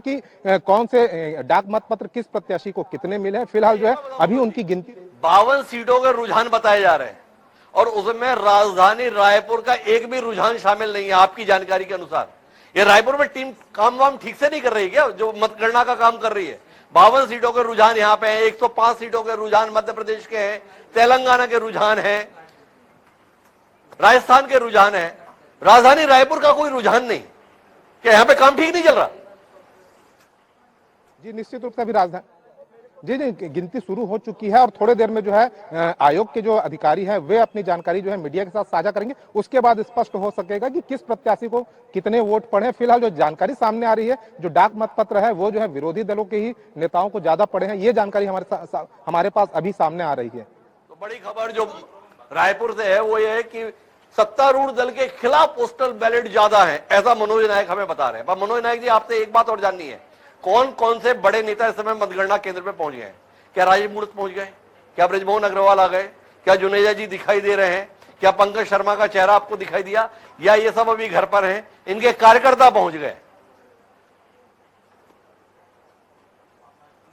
कि कौन से डाक मत पत्र किस प्रत्याशी को कितने मिले हैं। फिलहाल जो है अभी उनकी गिनती 52 सीटों के रुझान बताए जा रहे हैं और उसमें राजधानी रायपुर का एक भी रुझान शामिल नहीं है। आपकी जानकारी के अनुसार ये रायपुर में टीम काम वाम ठीक से नहीं कर रही है क्या, जो मतगणना का काम कर रही है? 52 सीटों के रुझान यहाँ पे हैं, 105 सीटों के रुझान मध्य प्रदेश के हैं, तेलंगाना के रुझान है, राजस्थान के रुझान है, राजधानी रायपुर का कोई रुझान नहीं। क्या यहां पे काम ठीक नहीं चल रहा? जी निश्चित रूप से अभी राजधानी जी गिनती शुरू हो चुकी है और थोड़ी देर में जो है आयोग के जो अधिकारी हैं वे अपनी जानकारी जो है मीडिया के साथ साझा करेंगे। उसके बाद स्पष्ट हो सकेगा कि किस प्रत्याशी को कितने वोट पड़े। फिलहाल जो जानकारी सामने आ रही है, जो डाक मत पत्र है वो जो है विरोधी दलों के ही नेताओं को ज्यादा पड़े हैं, ये जानकारी हमारे पास अभी सामने आ रही है। तो बड़ी खबर जो रायपुर से है वो ये है कि सत्तारूढ़ दल के खिलाफ पोस्टल बैलेट ज्यादा है, ऐसा मनोज नायक हमें बता रहे हैं। पर मनोज नायक जी, आपसे एक बात और जाननी है, कौन कौन से बड़े नेता इस समय मतगणना केंद्र पे पहुंच गए? क्या राजीव मूर्त पहुंच गए? क्या ब्रजमोहन अग्रवाल आ गए? क्या जुनेजा जी दिखाई दे रहे हैं? क्या पंकज शर्मा का चेहरा आपको दिखाई दिया, या ये सब अभी घर पर हैं? इनके कार्यकर्ता पहुंच गए?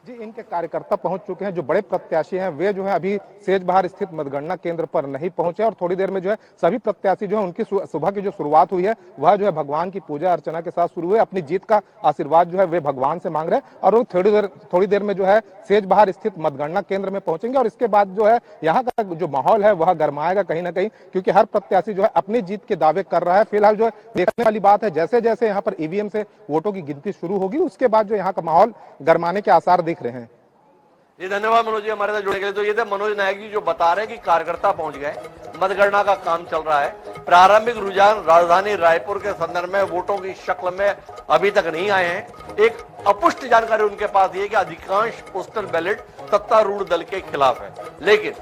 जी इनके कार्यकर्ता पहुंच चुके हैं। जो बड़े प्रत्याशी हैं वे जो है अभी सेजबहार स्थित मतगणना केंद्र पर नहीं पहुंचे और थोड़ी देर में जो है सभी प्रत्याशी जो है उनकी सुबह की जो शुरुआत हुई है वह जो है भगवान की पूजा अर्चना के साथ शुरू हुई। अपनी जीत का आशीर्वाद जो है वे भगवान से मांग रहे हैं और वो थोड़ी देर में जो है सेजबहार स्थित मतगणना केंद्र में पहुंचेंगे और इसके बाद जो है यहाँ का जो माहौल है वह गर्माएगा कहीं ना कहीं, क्योंकि हर प्रत्याशी जो है अपनी जीत के दावे कर रहा है। फिलहाल जो है देखने वाली बात है, जैसे जैसे यहाँ पर ईवीएम से वोटों की गिनती शुरू होगी उसके बाद जो यहाँ का माहौल गर्माने के आसार दिख रहे हैं। जी धन्यवाद मनोज जी हमारे साथ जुड़ने के लिए। तो ये थे मनोज नायक जी जो बता रहे हैं कि कार्यकर्ता पहुंच गए, मतगणना का काम चल रहा है। प्रारंभिक रुझान राजधानी रायपुर के संदर्भ में वोटों की शक्ल में अभी तक नहीं आए हैं। एक अपुष्ट जानकारी उनके पास ये कि अधिकांश पोस्टल बैलेट सत्तारूढ़ दल के खिलाफ है, लेकिन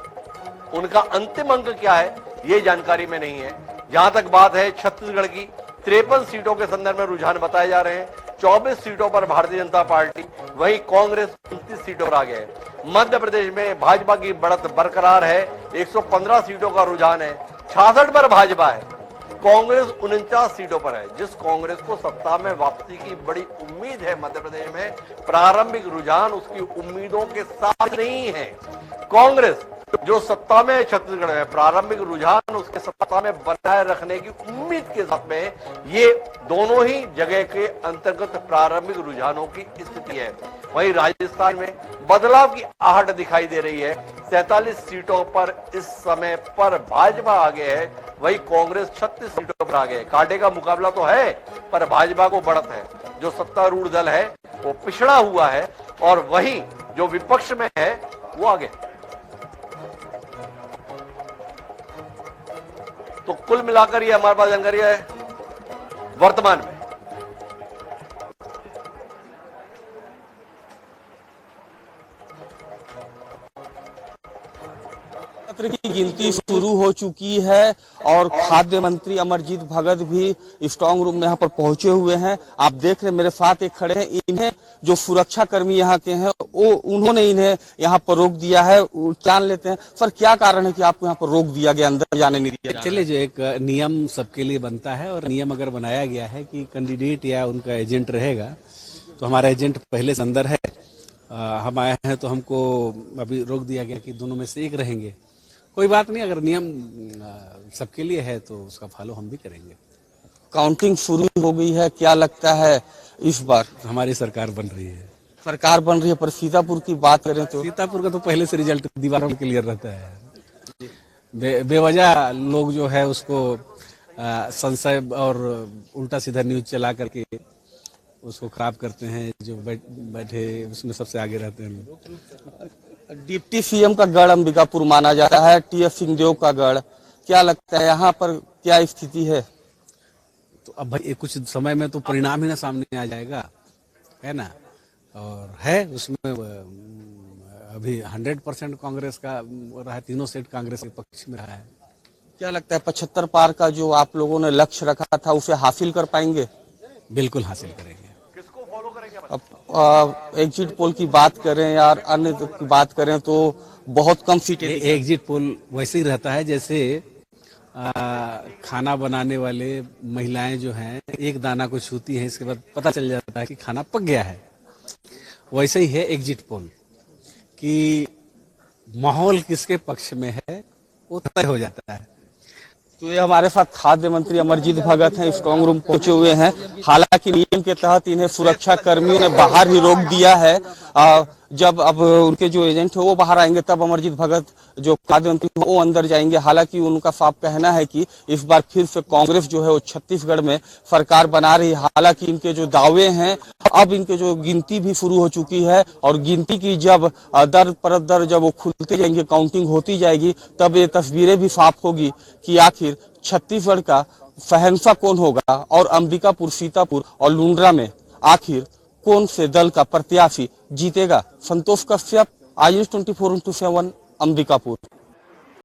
उनका अंतिम अंक क्या है ये जानकारी में नहीं है। जहां तक बात है छत्तीसगढ़ की 53 सीटों के संदर्भ में रुझान बताए जा रहे हैं। 24 सीटों पर भारतीय जनता पार्टी, वहीं कांग्रेस 29 सीटों पर आ गए। मध्य प्रदेश में भाजपा की बढ़त बरकरार है, 115 सीटों का रुझान है, 66 पर भाजपा है, कांग्रेस 49 सीटों पर है। जिस कांग्रेस को सत्ता में वापसी की बड़ी उम्मीद है मध्य प्रदेश में, प्रारंभिक रुझान उसकी उम्मीदों के साथ नहीं है। कांग्रेस जो सत्ता में छत्तीसगढ़ में प्रारंभिक रुझान उसके सत्ता में बनाए रखने की उम्मीद के साथ में, ये दोनों ही जगह के अंतर्गत प्रारंभिक रुझानों की स्थिति है। वहीं राजस्थान में बदलाव की आहट दिखाई दे रही है। 47 सीटों पर इस समय पर भाजपा आगे है, वही कांग्रेस 36 सीटों पर आगे है। कांटे का मुकाबला तो है पर भाजपा को बढ़त है। जो सत्तारूढ़ दल है वो पिछड़ा हुआ है और वही जो विपक्ष में है वो आगे। तो कुल मिलाकर ये हमारे पास जानकारी है वर्तमान में। पत्र की गिनती शुरू हो चुकी है और खाद्य मंत्री अमरजीत भगत भी स्ट्रांग रूम में यहाँ पर पहुंचे हुए हैं। आप देख रहे हैं मेरे साथ एक खड़े हैं, इन्हें जो सुरक्षा कर्मी यहाँ के हैं वो उन्होंने इन्हें यहाँ पर रोक दिया है। जान लेते हैं सर क्या कारण है कि आपको यहाँ पर रोक दिया गया, अंदर जाने नहीं दिया? चलिए जो एक नियम सबके लिए बनता है और नियम अगर बनाया गया है कि कैंडिडेट या उनका एजेंट रहेगा तो हमारा एजेंट पहले से अंदर है, हम आए हैं तो हमको अभी रोक दिया गया कि दोनों में से एक रहेंगे। कोई बात नहीं, अगर नियम सबके लिए है तो उसका फॉलो हम भी करेंगे। काउंटिंग शुरू हो गई है, क्या लगता है इस बार? हमारी सरकार बन रही है। सरकार बन रही है, पर सीतापुर की बात करें तो सीतापुर का तो पहले से रिजल्ट दीवारों में क्लियर रहता है। बेवजह लोग जो है उसको संशय और उल्टा सीधा न्यूज चला करके उसको खराब करते हैं। जो बैठे उसमें सबसे आगे रहते हैं लोग। डिप्टी सीएम का गढ़ अंबिकापुर माना जाता है, टीएस सिंहदेव का गढ़, क्या लगता है यहाँ पर क्या स्थिति है? तो अब भाई कुछ समय में तो परिणाम ही ना सामने आ जाएगा, है ना। और है उसमें अभी 100% कांग्रेस का रहा है, तीनों सीट कांग्रेस के पक्ष में रहा है। क्या लगता है 75 पार का जो आप लोगों ने लक्ष्य रखा था उसे हासिल कर पाएंगे? बिल्कुल हासिल करेंगे। किसको फॉलो करेंगे? अब एग्जिट पोल की बात करें या अन्य की बात करें तो बहुत कम सीटें। एग्जिट पोल वैसे ही रहता है जैसे खाना बनाने वाले महिलाएं जो हैं एक दाना को छूती हैं, इसके बाद पता चल जाता है कि खाना पक गया है। वैसे ही है एग्जिट पोल कि माहौल किसके पक्ष में है वो तय हो जाता है। तो ये हमारे साथ खाद्य मंत्री अमरजीत भगत हैं, स्ट्रांग रूम पहुंचे हुए हैं। हालांकि नियम के तहत इन्हें सुरक्षा कर्मियों ने बाहर ही रोक दिया है। जब अब उनके जो एजेंट है वो बाहर आएंगे तब अमरजीत भगत जो खाद्य मंत्री वो अंदर जाएंगे। हालांकि उनका साफ कहना है कि इस बार फिर से कांग्रेस जो है वो छत्तीसगढ़ में सरकार बना रही है। हालांकि इनके जो दावे हैं अब इनके जो गिनती भी शुरू हो चुकी है और गिनती की जब दर पर दर जब वो खुलते जाएंगे, काउंटिंग होती जाएगी, तब ये तस्वीरें भी साफ होगी कि आखिर छत्तीसगढ़ का शहंशाह कौन होगा और अंबिकापुर, सीतापुर और लुंड्रा में आखिर कौन से दल का प्रत्याशी जीतेगा। संतोष कश्यप, IAS 24/7 अंबिकापुर।